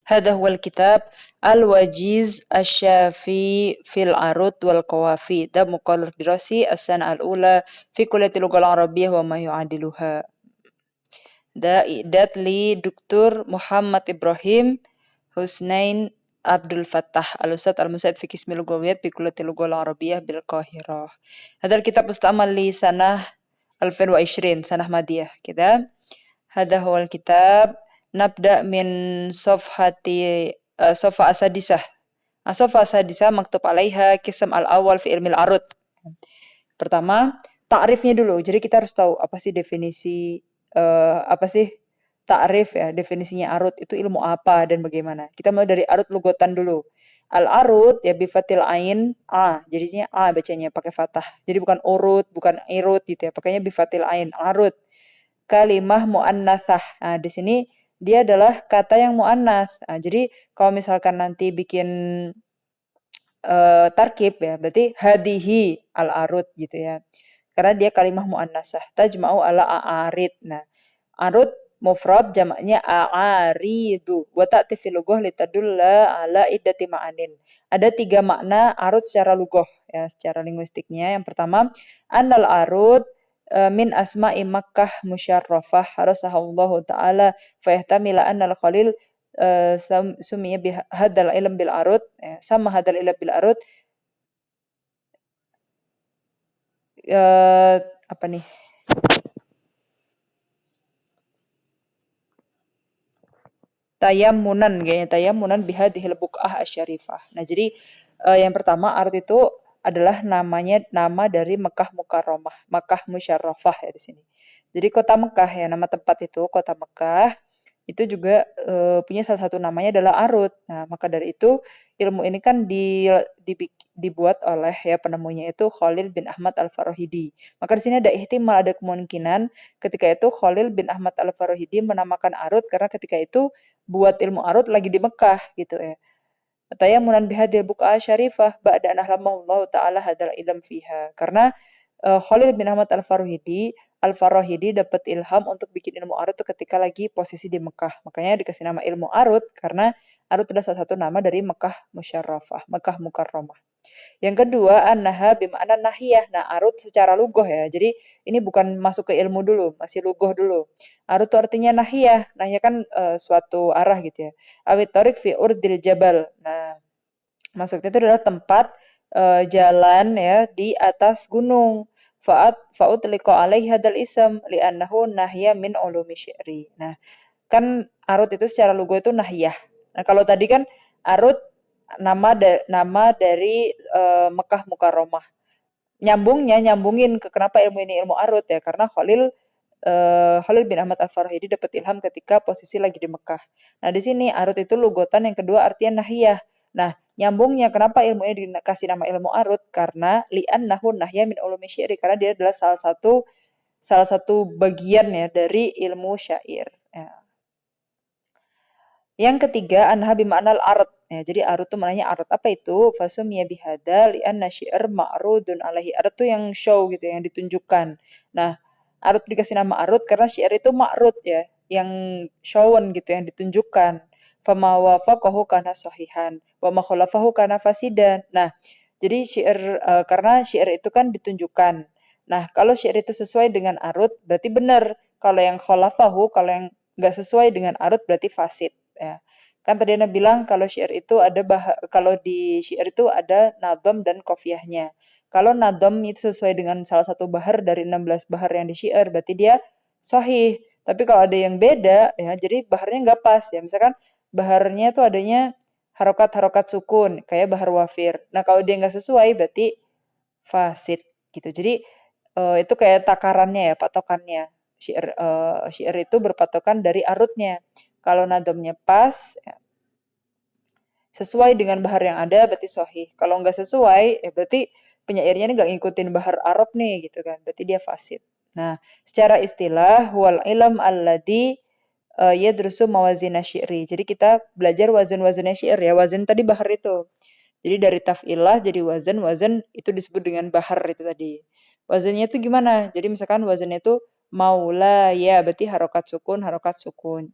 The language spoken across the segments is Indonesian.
هذا هو الكتاب الوجيز الشافي في العروض والقوافي. ده مقرر دراسي السنة الأولى في كلية اللغة العربية وما يعادلها. ده إعداد لدكتور محمد إبراهيم حسنين عبد الفتاح الأستاذ المساعد في قسم اللغويات بكلية اللغة العربية بالقاهرة. هذا الكتاب مستعمل لسنة 2020 سنة ماضية كده. هذا هو الكتاب. نبدأ من صفحة السادسة. الصفحة السادسة مكتوب عليها قسم الأول في علم العروض. Pertama, takrifnya dulu. Jadi kita harus tahu apa sih definisi apa sih takrif ya, definisinya arut itu ilmu apa dan bagaimana. Kita mulai dari arut lugotan dulu. Al-arut ya bifatil ain a, jadinya a bacanya pakai fathah. Jadi bukan urut, bukan irut gitu ya. Pakainya bifatil ain, arut. Kalimah muannatsah. Nah, di sini dia adalah kata yang muannats. Nah, jadi kalau misalkan nanti bikin tarkib ya, berarti hadihi al-arud gitu ya. Karena dia kalimah muannasah. Tajma'u ala a'arid. Nah, arud mufrad jamaknya a'aridu. Wa ta'ti fil lughah litadulla ala iddati ma'anin. Ada 3 makna arud secara lughah ya, secara linguistiknya. Yang pertama, annal arud min asma'i Makkah musyarrafah rasahallahu ta'ala fayahtamila annal khalil sumiya hadal ilm bil arud ya, sama hadal ilm bil arud apa nih tayammunan kayaknya tayammunan bihadhil buq'ah asyarifah. Nah, jadi yang pertama arut itu adalah nama dari Mekah Mukarramah, Makkah Musyarrafah ya di sini. Jadi kota Mekah ya, nama tempat itu kota Mekah itu juga punya salah satu namanya adalah Arut. Nah, maka dari itu ilmu ini kan dibuat oleh ya penemunya itu Khalil bin Ahmad Al-Farahidi. Maka di sini ada ihtimal, ada kemungkinan ketika itu Khalil bin Ahmad Al-Farahidi menamakan Arut karena ketika itu buat ilmu Arut lagi di Mekah gitu ya. Tayammunan bihadil buq'a syarifah ba'da an Allah taala hadal ilm fiha. Karena Khalil bin Ahmad Al-Farahidi dapat ilham untuk bikin ilmu arut itu ketika lagi posisi di Mekah. Makanya dikasih nama ilmu arut karena arut adalah salah satu nama dari Mekah Musyarrafah, Mekah Mukarramah. Yang kedua, annaha bima'na nahiyah. Nah, arut secara lugoh ya. Jadi ini bukan masuk ke ilmu dulu, masih lugoh dulu. Arut itu artinya nahiyah. Nahiyah kan suatu arah gitu ya. Awit tarik fi urdil jabal. Nah, maksudnya itu adalah tempat jalan ya di atas gunung. Fa'utliqa alaihi hadal ism li'annahu nahya min ulumi syi'ri. Nah, kan arut itu secara lugu itu nahiyah. Nah, kalau tadi kan arut nama dari Mekah Mukarramah. Nyambungin ke kenapa ilmu ini ilmu arut ya, karena Khalil bin Ahmad Al-Farahidi dapat ilham ketika posisi lagi di Mekah. Nah, di sini arut itu lugotan yang kedua artinya nahiyah. Nah, nyambungnya kenapa ilmu ini dikasih nama ilmu arut? Karena li'annahu nahya min ulumi syi'ri, karena dia adalah salah satu bagian ya dari ilmu syair. Ya. Yang ketiga, anha bima'nal arut. Ya, jadi arut itu maknanya arut. Apa itu? Fasumya bihada li'anna syi'r ma'rudun alaihi. Arut itu yang show gitu, yang ditunjukkan. Nah, arut dikasih nama arut karena syair itu ma'rud ya, yang shown gitu, yang ditunjukkan. Fama wafaqahu kana sahihan, wa ma khalafahu kana fasidan. Nah, jadi karena syair itu kan ditunjukkan. Nah, kalau syair itu sesuai dengan arut berarti benar. Kalau yang khalafahu, kalau yang nggak sesuai dengan arut berarti fasid ya. Kan tadi Anda bilang kalau syair itu kalau di syair itu ada nadom dan qafiyahnya. Kalau nadom itu sesuai dengan salah satu bahar dari 16 bahar yang di syair, berarti dia sahih. Tapi kalau ada yang beda ya, jadi baharnya nggak pas ya. Misalkan baharnya itu adanya harokat-harokat sukun kayak bahar wafir. Nah, kalau dia nggak sesuai berarti fasid gitu. Jadi itu kayak takarannya ya, patokannya. Syair itu berpatokan dari arutnya. Kalau nadomnya pas, ya, sesuai dengan bahar yang ada berarti sahih. Kalau nggak sesuai, ya berarti penyairnya ini nggak ngikutin bahar Arab nih gitu kan. Berarti dia fasid. Nah, secara istilah wal ilm alladhi yadrusu mawazina syi'ri. Jadi kita belajar wazan-wazannya syair ya. Wazan tadi bahar itu. Jadi dari taf'ilah jadi wazan itu disebut dengan bahar itu tadi. Wazannya itu gimana? Jadi misalkan wazannya itu Maula ya berarti harokat sukun.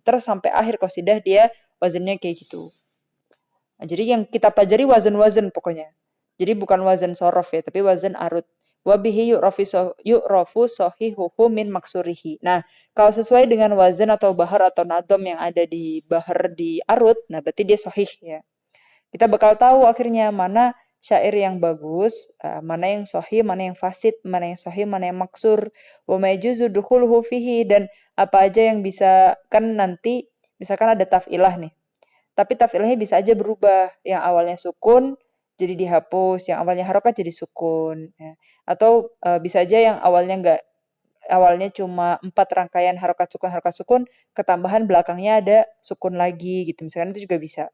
Terus sampai akhir qasidah dia wazannya kayak gitu. Nah, jadi yang kita pelajari wazan-wazan pokoknya. Jadi bukan wazan sorof ya, tapi wazan arut. Wabihi yu'rafu sohihuhu min maksurihi. Nah, kalau sesuai dengan wazan atau bahar atau nadom yang ada di bahar di arut, nah berarti dia sohih ya. Kita bakal tahu akhirnya mana syair yang bagus, mana yang sohih, mana yang fasid, mana yang sohih, mana yang maksur. Wa majuzu dukhuluhu fihi, dan apa aja yang bisa, kan nanti misalkan ada taf'ilah nih. Tapi taf'ilnya bisa aja berubah. Yang awalnya sukun jadi dihapus, yang awalnya harokat jadi sukun. Ya. Atau bisa aja yang awalnya enggak, awalnya cuma 4 rangkaian harokat sukun, ketambahan belakangnya ada sukun lagi gitu. Misalkan itu juga bisa.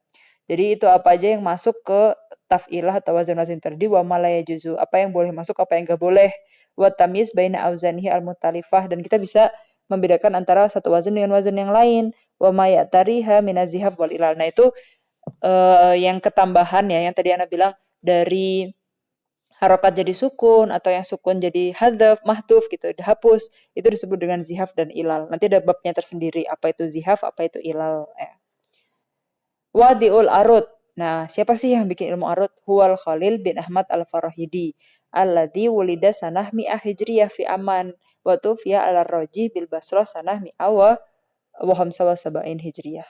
Jadi itu apa aja yang masuk ke taf'ilah atau wazan-wazan tadi, wa malaya juzu. Apa yang boleh masuk, apa yang enggak boleh. Wa tamyiz baina auzanihi al-mutalifah, dan kita bisa membedakan antara satu wazan dengan wazan yang lain. Wa ma ya'tariha minazihaf wal ilal. Nah, itu yang ketambahan ya, yang tadi Ana bilang dari harokat jadi sukun atau yang sukun jadi hadaf, mahduf gitu, dihapus, itu disebut dengan zihaf dan ilal. Nanti ada babnya tersendiri, apa itu zihaf, apa itu ilal. Wadi'ul arut. Nah, siapa sih yang bikin ilmu arut? Huwal Khalil bin Ahmad al-Farahidi. Alladhi wulida sanah mi'ah hijriyah fi aman. Wa tufiya ala rojih bil basrah sanah mi'ah wa hamsa wa saba'in hijriyah.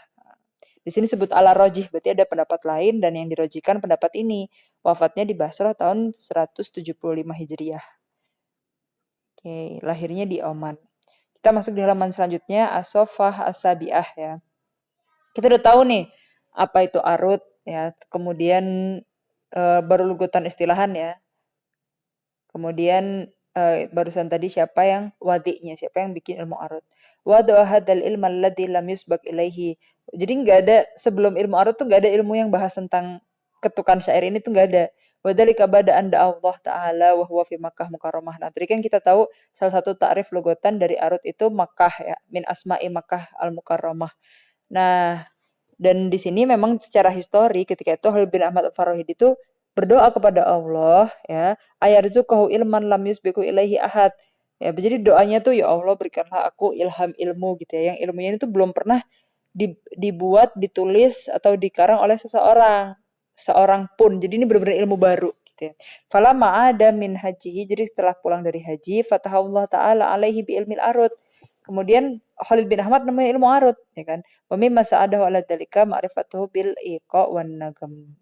Di sini sebut ala rojih, berarti ada pendapat lain, dan yang dirojikan pendapat ini. Wafatnya di Basrah tahun 175 Hijriyah. Oke, lahirnya di Oman. Kita masuk di halaman selanjutnya, As-Sofah As-Sabi'ah ya. Kita udah tahu nih, apa itu arut ya, kemudian baru lugutan istilahan ya. Kemudian barusan tadi siapa yang wadi'nya, siapa yang bikin ilmu arut. Wada'a hadzal ilma alladzi lam yusbaq ilaihi. Jadi nggak ada, sebelum ilmu arut tuh nggak ada ilmu yang bahas tentang ketukan syair ini tuh nggak ada. Wadzalika bada anda Allah Ta'ala wa huwa fi Makkah Mukarramah. Nah, tadi kan kita tahu salah satu takrif logotan dari arut itu Makkah ya, min asma'i Makkah al-Mukarramah. Nah, dan di sini memang secara histori ketika itu Khalil bin Ahmad Al-Farahidi itu berdoa kepada Allah ya, ayarzuqahu ilman lam yusbiqu ilaihi ahad. Ya, jadi doanya tuh, ya Allah berikanlah aku ilham ilmu gitu ya, yang ilmunya itu belum pernah dibuat, ditulis atau dikarang oleh seorang pun. Jadi ini benar-benar ilmu baru gitu ya. Fala ma'ada min hajihi, jadi setelah pulang dari haji, fatahullah ta'ala alaihi bi ilmil arut. Kemudian Khalid bin Ahmad namanya ilmu arut, ya kan? Wa mimma sa'adahu ala dzalika ma'rifatuhu bil iqa wan nagam.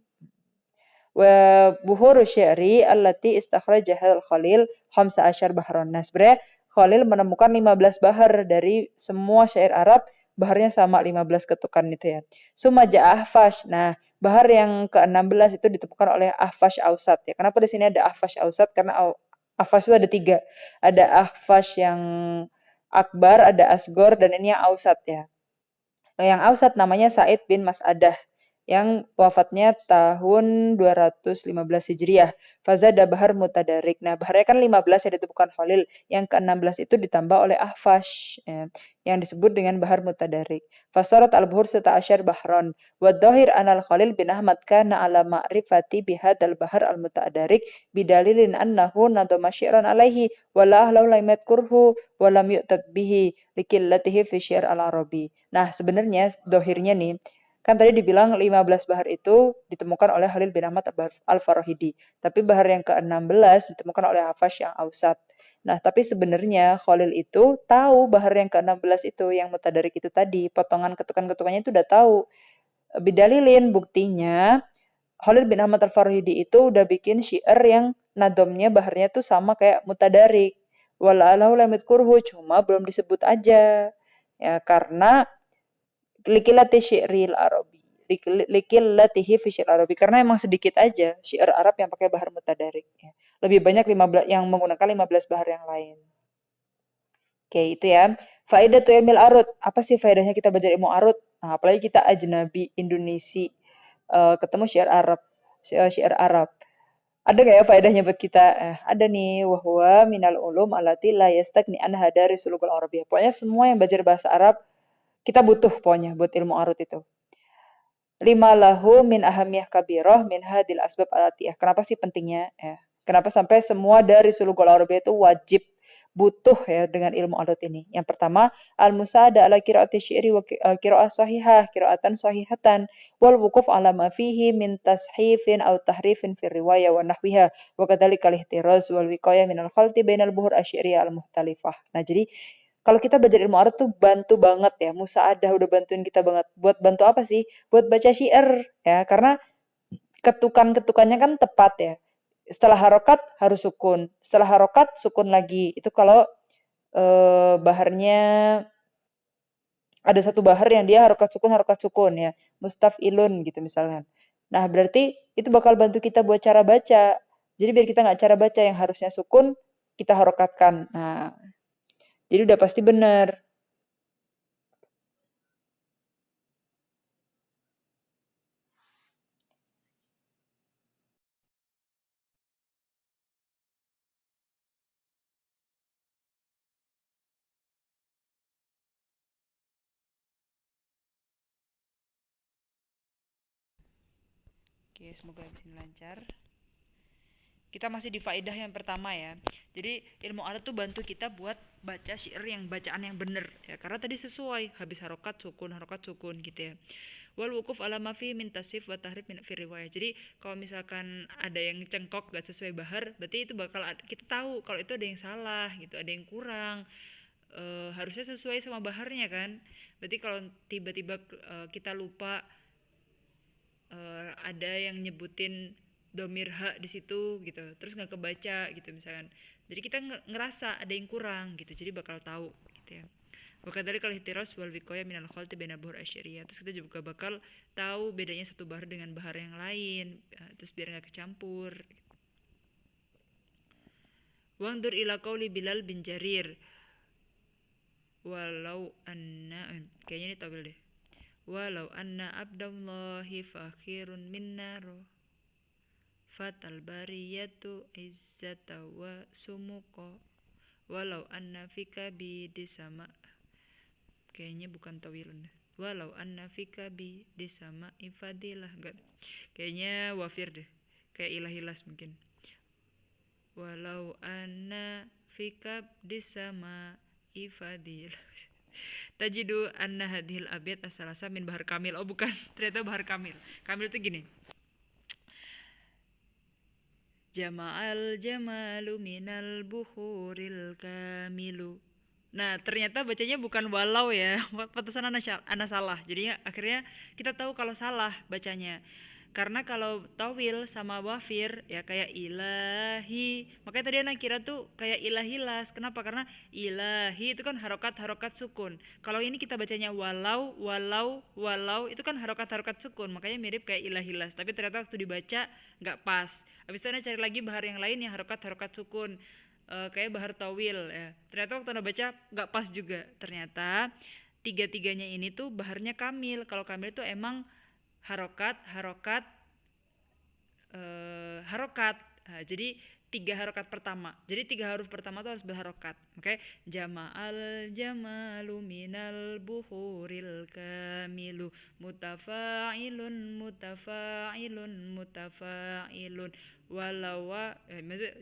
Wa buhuru syi'ri allati istakhrajaha al-Khalil 15 bahran. Nah, sebenarnya Khalil menemukan 15 bahar dari semua syair Arab, baharnya sama 15 ketukan itu ya. Summa Ahfash. Nah, bahar yang ke-16 itu ditemukan oleh Ahfash Ausat ya. Kenapa di sini ada Ahfash Ausat? Karena Ahfash itu ada 3. Ada Ahfash yang Akbar, ada Asgor, dan ini yang Ausat ya. Yang Ausat namanya Said bin Mas'adah yang wafatnya tahun 215 Hijriah. Fazada bahar mutadarik. Nah, baharnya kan 15 ya ditemukan Khalil. Yang ke-16 itu ditambah oleh Ahfash ya, yang disebut dengan bahar mutadarik. Fasarat al-buhur seta asyar bahron. Wadhahir anal Khalil bin Ahmad kana ala ma'rifati bihadal bahar al-mutadarik bidalilin annahu nadama syi'ran alaihi wala ahlau lam yadkurhu walam yu'tad bihi likillatihi fi syi'r al-arabi. Nah, sebenarnya dohirnya nih, kan tadi dibilang 15 bahar itu ditemukan oleh Khalil bin Ahmad Al-Farahidi. Tapi bahar yang ke-16 ditemukan oleh Hafash yang Ausat. Nah, tapi sebenarnya Khalil itu tahu bahar yang ke-16 itu, yang mutadarik itu tadi, potongan ketukan-ketukannya itu udah tahu. Bidalilin, buktinya Khalil bin Ahmad Al-Farahidi itu udah bikin syair yang nadomnya baharnya tuh sama kayak mutadarik. Wala'alahu lamit kurhu, cuma belum disebut aja. Ya, karena likilati syi'ril arabi, likilatihi fi syi'ril arabi, karena emang sedikit aja syair Arab yang pakai bahar mutadarik ya. Lebih banyak 15 yang menggunakan 15 bahar yang lain. Oke, itu ya. Faedatu ilmil arut. Apa sih faedahnya kita belajar ilmu arut? Nah, apalagi kita ajnabi Indonesia, ketemu syair Arab. Ada gak ya faedahnya buat kita? Ada nih, wahwa minal ulum alati la yastagni anha dari sulukul arabiyah. Pokoknya semua yang belajar bahasa Arab kita butuh pokoknya buat ilmu arut itu. Lima lahu min ahamiyah kabiroh min hadil asbab alatiyah. Kenapa sih pentingnya? Kenapa sampai semua dari sulukul arabiyah itu wajib butuh ya dengan ilmu arut ini. Yang pertama, al-musa'ada ala qiraati syi'ri wa qira'ah sahihah, qira'atan sahihatan, wal wukuf ala ma fihi min tashifin aw tahrifin fi riwayah wa nahwiha, wa kadzalika al-ihtiraz wal wiqayah min al-khalti bainal buhur asy-syi'riyah al-mukhtalifah. Nah, jadi kalau kita belajar ilmu arut tuh bantu banget ya, musaadah udah bantuin kita banget. Buat bantu apa sih? Buat baca syair ya, karena ketukan-ketukannya kan tepat ya. Setelah harokat harus sukun, setelah harokat sukun lagi. Itu kalau baharnya ada satu bahar yang dia harokat sukun ya, mustafilun gitu misalnya. Nah berarti itu bakal bantu kita buat cara baca. Jadi biar kita nggak cara baca yang harusnya sukun, kita harokatkan. Nah, jadi udah pasti benar. Oke, semoga habis ini lancar. Kita masih di faedah yang pertama ya. Jadi ilmu arut tuh bantu kita buat baca syair yang bacaan yang bener ya. Karena tadi sesuai habis harokat sukun gitu ya. Wal wukuf ala mafi min tasif wa tahrif min fi riwayah. Jadi kalau misalkan ada yang cengkok gak sesuai bahar, berarti itu bakal kita tahu kalau itu ada yang salah gitu, ada yang kurang. Harusnya sesuai sama baharnya kan. Berarti kalau tiba-tiba kita lupa ada yang nyebutin domir H di situ gitu terus nggak kebaca gitu misalkan jadi kita ngerasa ada yang kurang gitu jadi bakal tahu gitu ya bakal dari kalau hitiros wal wikoya minal kholti bena buhur asyiriyah terus kita juga bakal tahu bedanya satu bahar dengan bahar yang lain terus biar nggak kecampur wangdur ila qauli Bilal bin Jarir walau anna kayaknya ini tawil deh walau anna abdallahi fakhirun minna fatal bariyatu izzata wa sumuqa walau anna fika bi disama kayaknya bukan tawilun walau anna fika bi disama ifadilah enggak kayaknya wafir deh kayak ilahilas mungkin walau anna fika disama ifadilah tajidu anna hadhil abiyat asalasa min bahar kamil oh bukan ternyata bahar kamil kamil itu gini Jama'al jamalu minal buhuril kamilu. Nah, ternyata bacanya bukan walau ya. Pantesan ana salah. Jadi akhirnya kita tahu kalau salah bacanya. Karena kalau tawil sama wafir ya kayak ilahi. Makanya tadi anak kira tuh kayak ilahilas. Kenapa? Karena ilahi itu kan harokat-harokat sukun. Kalau ini kita bacanya walau itu kan harokat-harokat sukun. Makanya mirip kayak ilahilas. Tapi ternyata waktu dibaca nggak pas. Habis itu anda cari lagi bahar yang lain yang harokat-harokat sukun. Kayak bahar tawil ya. Ternyata waktu anda baca nggak pas juga. Ternyata tiga-tiganya ini tuh baharnya kamil. Kalau kamil itu emang harokat harokat jadi tiga harokat pertama jadi tiga huruf pertama tuh harus berharokat oke jama'al jamalu minal buhuril kamilu mutafa'ilun walawa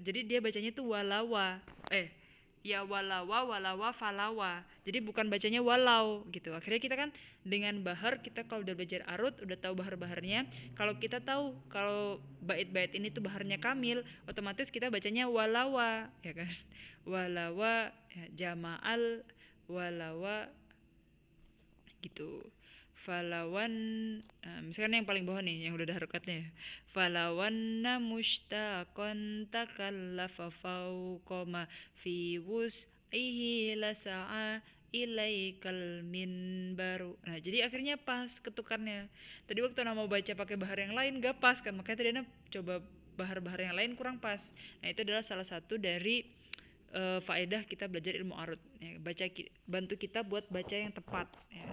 jadi dia bacanya tuh walawa ya walawa falawa jadi bukan bacanya walau gitu akhirnya kita kan dengan bahar kita kalau udah belajar arut udah tahu bahar-baharnya kalau kita tahu kalau bait-bait ini tuh baharnya kamil otomatis kita bacanya walawa ya kan walawa ya, jama'al walawa gitu falawan misalkan yang paling bawah nih yang udah ada harokatnya falawanna mushtaqan takallafa fawqama fi wus'ihi lasa'a ilaikal minbaru nah jadi akhirnya pas ketukannya tadi waktu mau baca pakai bahar yang lain gak pas kan makanya tadi Ana coba bahar-bahar yang lain kurang pas nah itu adalah salah satu dari faedah kita belajar ilmu arut ya, bantu kita buat baca yang tepat ya.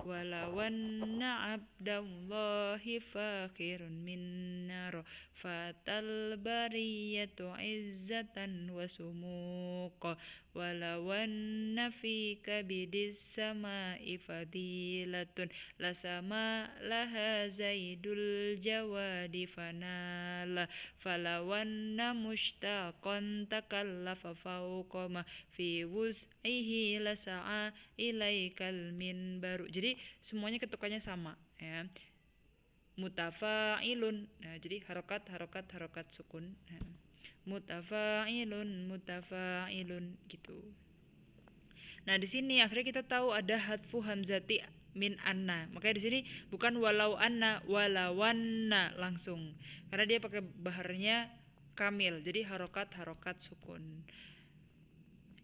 Walawanna abdallahi fakhirun minna fatal bariyatu izzatan wa sumuqa walawanna fi kabidis sama'i fadilatun lasama laha zaidul jawadi fanala falawanna mushtaqan takallafa fauqama fi wus'ihi lasa'a ilaikal minbaru. Jadi semuanya ketukannya sama ya. Mutafa'ilun. Nah, jadi harokat sukun. Nah, mutafa'ilun gitu. Nah, di sini akhirnya kita tahu ada hadfu hamzati min anna. Makanya di sini bukan walau anna, walawanna langsung. Karena dia pakai baharnya kamil. Jadi harokat sukun.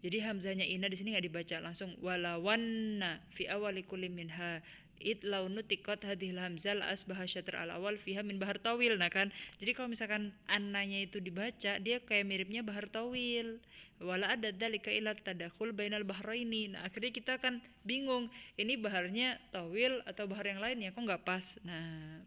Jadi hamzahnya inna di sini nggak dibaca langsung walawanna fi awali kulli minha it launu tikot hadhil hamzal asbah syatr al awal fiha min bahar tawil. Nah kan, jadi kalau misalkan annanya itu dibaca dia kayak miripnya bahar tawil. Wala ada dalika ila tadakhul bainal bahraini. Nah akhirnya kita kan bingung ini baharnya tawil atau bahar yang lainnya kok nggak pas. Nah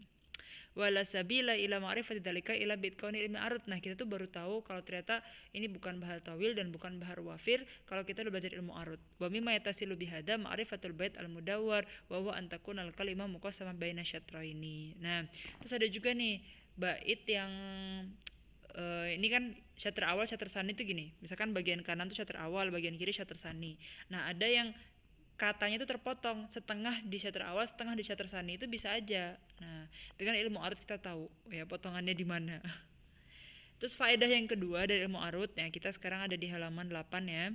wala sabila ila ma'rifati dzalika ila bitqauni ilmi arud. Nah, kita tuh baru tahu kalau ternyata ini bukan bahar tawil dan bukan bahar wafir kalau kita udah belajar ilmu arud. Wa mimma yatasilu bihada ma'rifatul bait al-mudawwar wa huwa an takuna al-kalimah muqassama baina syatraini. Nah, terus ada juga nih bait yang ini kan syatr awal syatr sani itu gini. Misalkan bagian kanan tuh syatr awal, bagian kiri syatr sani. Nah, ada yang katanya itu terpotong setengah di syatr awal setengah di syatr sani itu bisa aja. Nah dengan ilmu arut kita tahu ya potongannya di mana. Terus faedah yang kedua dari ilmu arut ya kita sekarang ada di halaman 8 ya.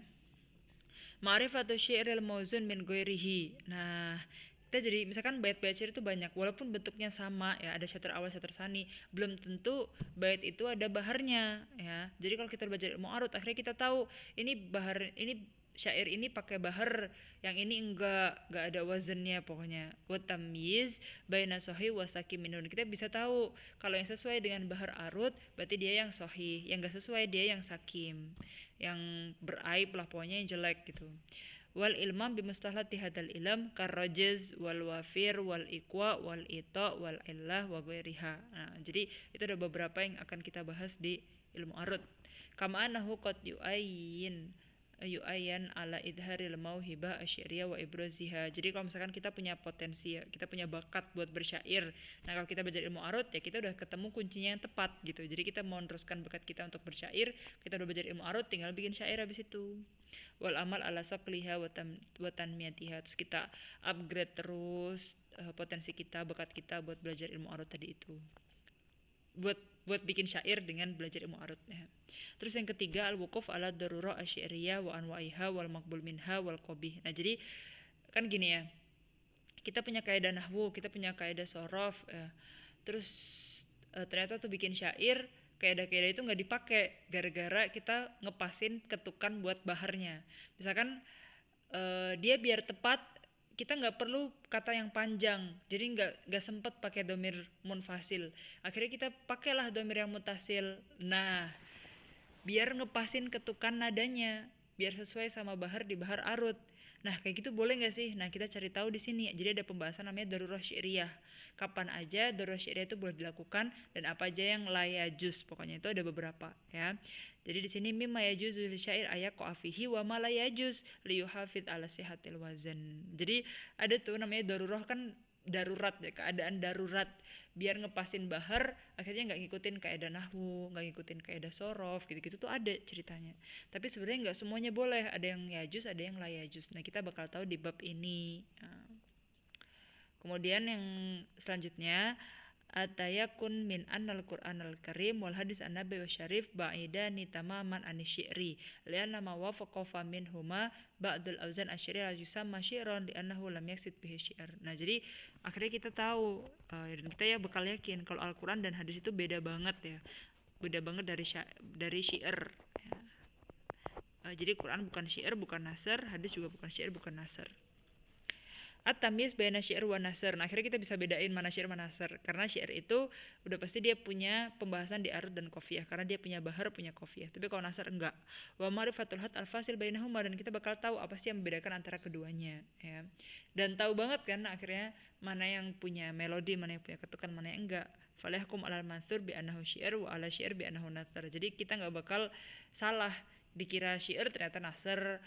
Ma'rifatu syi'ril mauzun min ghairihi. Nah kita jadi misalkan bait-bait syair itu banyak walaupun bentuknya sama ya ada syatr awal syatr sani belum tentu bait itu ada baharnya ya. Jadi kalau kita belajar ilmu arut akhirnya kita tahu ini bahar ini syair ini pakai bahar yang ini enggak ada wazannya pokoknya. Wa tamyiz baina sahih wa sakim minun. Kita bisa tahu kalau yang sesuai dengan bahar arut berarti dia yang sahih, yang enggak sesuai dia yang sakim, yang beraib lah pokoknya yang jelek gitu. Wal ilmam bimustahlati hadal ilm karrajaz wal wafir wal iqwa wal ita wal illah wa ghairiha. Nah, jadi itu ada beberapa yang akan kita bahas di ilmu arut. Kama annahu qad yu'ayyan ala idharil mauhibah asy'ariyah wa ibraziha. Jadi kalau misalkan kita punya potensi ya, kita punya bakat buat bersyair. Nah, kalau kita belajar ilmu arut ya kita udah ketemu kuncinya yang tepat gitu. Jadi kita mau meneruskan bakat kita untuk bersyair, kita udah belajar ilmu arut tinggal bikin syair habis itu. Wal amal ala saqliha wa tanmiyatiha. Terus kita upgrade terus potensi kita, bakat kita buat belajar ilmu arut tadi itu. Buat bikin syair dengan belajar ilmu arutnya. Terus yang ketiga al-wuquf ala darurah asy-syi'riyah wa anwa'iha wal maqbul minha wal qabih. Nah, jadi kan gini ya. Kita punya kaidah nahwu, kita punya kaidah shorof terus ternyata tuh bikin syair kaidah-kaidah itu nggak dipakai gara-gara kita ngepasin ketukan buat baharnya. Misalkan dia biar tepat kita nggak perlu kata yang panjang, jadi nggak sempet pakai domir munfasil. Akhirnya kita pakailah domir yang mutasil. Nah, biar ngepasin ketukan nadanya, biar sesuai sama bahar di bahar arut. Nah, kayak gitu boleh nggak sih? Nah, kita cari tahu di sini. Jadi ada pembahasan namanya darurah syi'riyah. Kapan aja darurah syi'riyah itu boleh dilakukan dan apa aja yang la yajuz. Pokoknya itu ada beberapa ya. Jadi di sini mimma yajuz lil syair ayaqa fihi wa ma la yajuz li yuhafid ala sihatil wazan. Jadi ada tuh namanya darurah kan darurat ya, keadaan darurat biar ngepasin bahar akhirnya nggak ngikutin kaidah nahwu, nggak ngikutin kaidah shorof gitu-gitu tuh ada ceritanya. Tapi sebenarnya nggak semuanya boleh, ada yang yajuz, ada yang la yajuz. Nah kita bakal tahu di bab ini. Kemudian yang selanjutnya atayakun min annal Qur'anal Karim wal hadis an-nabawi syarif ba'idani tamaman anisyi'ri lianna ma wafaqa fa minhuma ba'dul awzan asy-syi'ri yusamma syi'ran li'annahu lam yaksid bihi syi'r. Nah, jadi akhirnya kita tahu dan kita ya bakal yakin kalau Al-Qur'an dan hadis itu beda banget ya. Beda banget dari syi'r ya. Jadi Quran bukan syi'r, bukan nasr, hadis juga bukan syi'r, bukan nasr. At-tamyiz baina syair wa nasr. Nah, akhirnya kita bisa bedain mana syair mana nasr. Karena syair itu udah pasti dia punya pembahasan di arud dan qafiyah karena dia punya bahar, punya qafiyah. Tapi kalau nasr enggak. Wa ma'rifatul had al-fasil bainahuma dan kita bakal tahu apa sih yang membedakan antara keduanya ya. Dan tahu banget kan akhirnya mana yang punya melodi, mana yang punya ketukan, mana yang enggak. Falahkum alal mansur bi annahu syair wa ala syair bi annahu nasr. Jadi kita enggak bakal salah dikira syair ternyata nasr,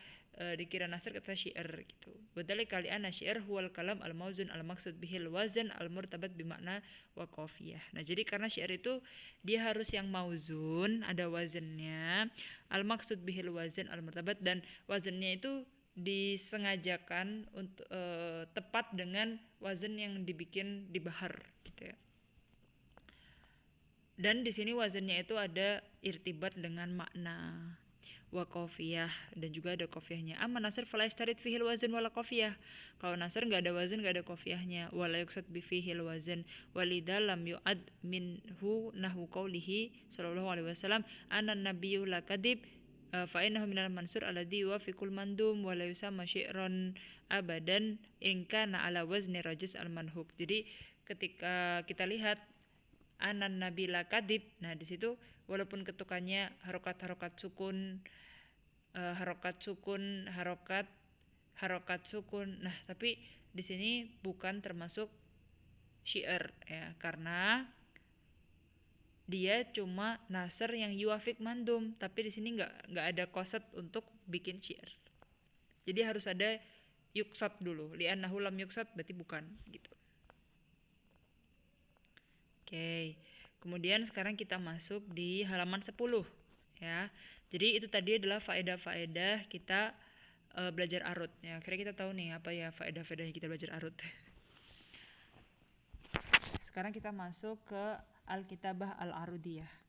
dikira nasr kata syair gitu. Wadhalika li anna syair huwal kalam al mauzun al maksud bihil wazan al murtabat bimakna wa qafiyah. Nah, jadi karena syair itu dia harus yang mauzun, ada wazannya, al maksud bihil wazan al murtabat, dan wazannya itu disengajakan untuk tepat dengan wazan yang dibikin di bahar gitu ya. Dan di sini wazannya itu ada irtibat dengan makna wa qafiyah, dan juga ada qafiyahnya. Amma nasr fala yastarid fihil wazan wala qafiyah. Kalau nasr enggak ada wazan, enggak ada qafiyahnya. Wala yuqsad bi fihil wazan walidha lam yu'ad minhu nahu qaulihi sallallahu alaihi wasallam anna nabiyyu la kadib fa innahu minal mansur alladhi yuwafiqul mandum wa la yusamma syi'ran abadan in kana ala wazni rajis al manhuk. Jadi ketika kita lihat anan nabila kadib, nah di situ walaupun ketukannya harokat sukun, harokat sukun, nah tapi di sini bukan termasuk syair ya, karena dia cuma nasr yang yuwafik mandum, tapi di sini nggak ada qasad untuk bikin syair. Jadi harus ada yuksad dulu, li'annahu lam yuksad berarti bukan gitu. Oke, kemudian sekarang kita masuk di halaman 10 ya. Jadi itu tadi adalah faedah-faedah kita belajar arut ya. Kira kita tahu nih apa ya faedah-faedahnya kita belajar arut. Sekarang kita masuk ke Al-Kitabah Al-Arudiyah.